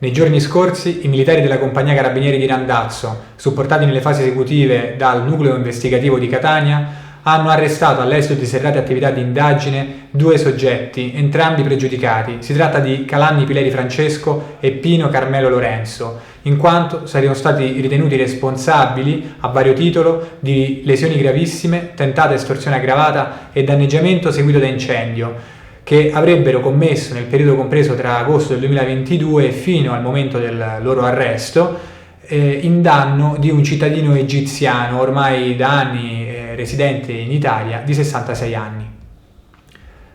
Nei giorni scorsi i militari della Compagnia Carabinieri di Randazzo, supportati nelle fasi esecutive dal nucleo investigativo di Catania, hanno arrestato all'esito di serrate attività di indagine 2 soggetti, entrambi pregiudicati. Si tratta di Calanni Pileri Francesco e Pino Carmelo Lorenzo, in quanto sarebbero stati ritenuti responsabili, a vario titolo, di lesioni gravissime, tentata estorsione aggravata e danneggiamento seguito da incendio, che avrebbero commesso nel periodo compreso tra agosto del 2022 e fino al momento del loro arresto in danno di un cittadino egiziano ormai da anni residente in Italia di 66 anni.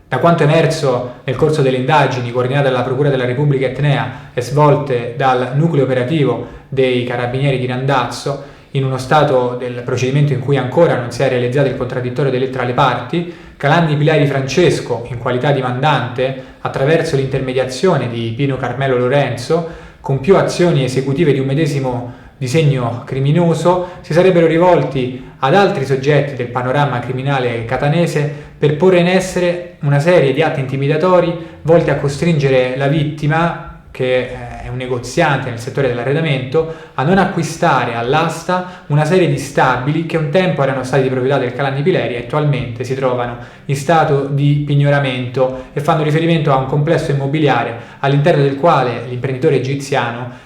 Da quanto emerso nel corso delle indagini coordinate dalla Procura della Repubblica Etnea e svolte dal nucleo operativo dei Carabinieri di Randazzo, in uno stato del procedimento in cui ancora non si è realizzato il contraddittorio tra le parti, Calanni Pileri Francesco, in qualità di mandante, attraverso l'intermediazione di Pino Carmelo Lorenzo, con più azioni esecutive di un medesimo disegno criminoso, si sarebbero rivolti ad altri soggetti del panorama criminale catanese per porre in essere una serie di atti intimidatori volti a costringere la vittima, che è un negoziante nel settore dell'arredamento, a non acquistare all'asta una serie di stabili che un tempo erano stati di proprietà del Calanni Pileri e attualmente si trovano in stato di pignoramento e fanno riferimento a un complesso immobiliare all'interno del quale l'imprenditore egiziano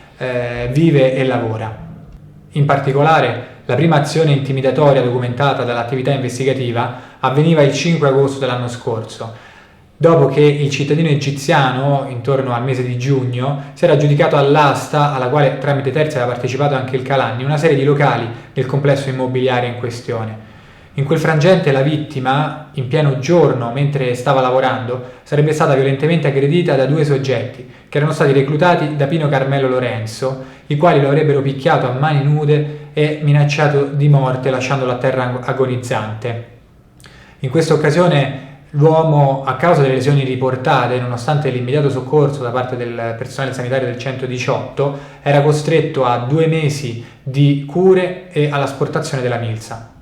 vive e lavora. In particolare, la prima azione intimidatoria documentata dall'attività investigativa avveniva il 5 agosto dell'anno scorso, dopo che il cittadino egiziano, intorno al mese di giugno, si era aggiudicato all'asta, alla quale tramite terzi aveva partecipato anche il Calanni, una serie di locali del complesso immobiliare in questione. In quel frangente la vittima, in pieno giorno, mentre stava lavorando, sarebbe stata violentemente aggredita da 2 soggetti, che erano stati reclutati da Pino Carmelo Lorenzo, i quali lo avrebbero picchiato a mani nude e minacciato di morte lasciandolo a terra agonizzante. In questa occasione l'uomo, a causa delle lesioni riportate, nonostante l'immediato soccorso da parte del personale sanitario del 118, era costretto a 2 mesi di cure e all'asportazione della milza.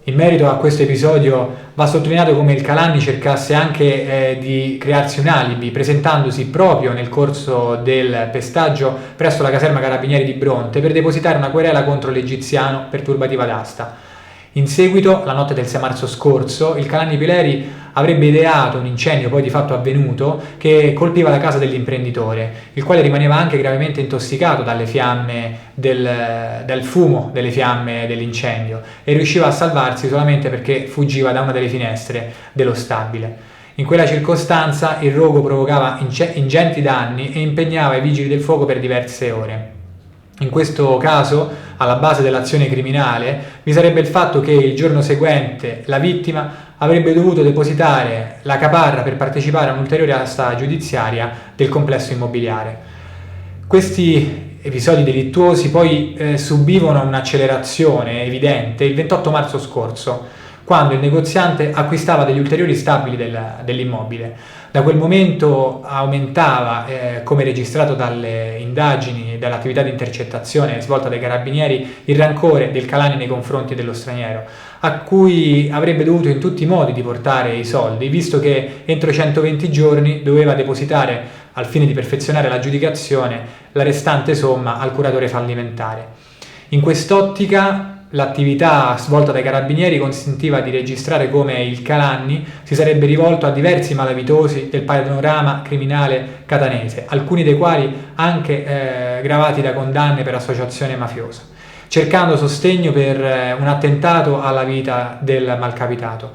In merito a questo episodio va sottolineato come il Calanni cercasse anche di crearsi un alibi, presentandosi proprio nel corso del pestaggio presso la caserma Carabinieri di Bronte per depositare una querela contro l'egiziano per turbativa d'asta. In seguito, la notte del 6 marzo scorso, il Calanni Pileri avrebbe ideato un incendio poi di fatto avvenuto che colpiva la casa dell'imprenditore, il quale rimaneva anche gravemente intossicato dalle fiamme dal fumo delle fiamme dell'incendio e riusciva a salvarsi solamente perché fuggiva da una delle finestre dello stabile. In quella circostanza il rogo provocava ingenti danni e impegnava i vigili del fuoco per diverse ore. In questo caso, alla base dell'azione criminale, vi sarebbe il fatto che il giorno seguente la vittima avrebbe dovuto depositare la caparra per partecipare a un'ulteriore asta giudiziaria del complesso immobiliare. Questi episodi delittuosi poi subivano un'accelerazione evidente il 28 marzo scorso, quando il negoziante acquistava degli ulteriori stabili dell'immobile. Da quel momento aumentava, come registrato dalle indagini e dall'attività di intercettazione svolta dai carabinieri, il rancore del Calanni nei confronti dello straniero, a cui avrebbe dovuto in tutti i modi di portare i soldi, visto che entro 120 giorni doveva depositare, al fine di perfezionare l'aggiudicazione, la restante somma al curatore fallimentare. In quest'ottica, l'attività svolta dai carabinieri consentiva di registrare come il Calanni si sarebbe rivolto a diversi malavitosi del panorama criminale catanese, alcuni dei quali anche gravati da condanne per associazione mafiosa, cercando sostegno per un attentato alla vita del malcapitato.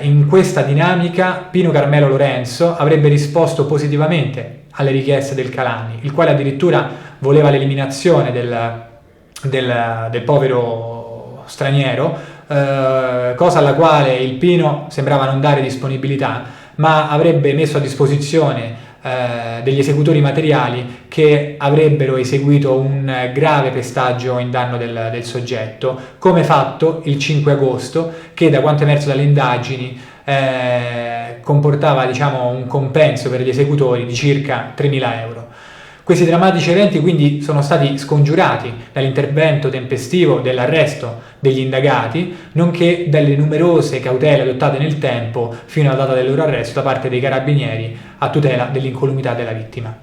In questa dinamica Pino Carmelo Lorenzo avrebbe risposto positivamente alle richieste del Calanni, il quale addirittura voleva l'eliminazione del povero straniero, cosa alla quale il Pino sembrava non dare disponibilità, ma avrebbe messo a disposizione degli esecutori materiali che avrebbero eseguito un grave pestaggio in danno del soggetto, come fatto il 5 agosto, che da quanto emerso dalle indagini comportava un compenso per gli esecutori di circa 3.000 euro. Questi drammatici eventi quindi sono stati scongiurati dall'intervento tempestivo dell'arresto degli indagati, nonché dalle numerose cautele adottate nel tempo fino alla data del loro arresto da parte dei carabinieri a tutela dell'incolumità della vittima.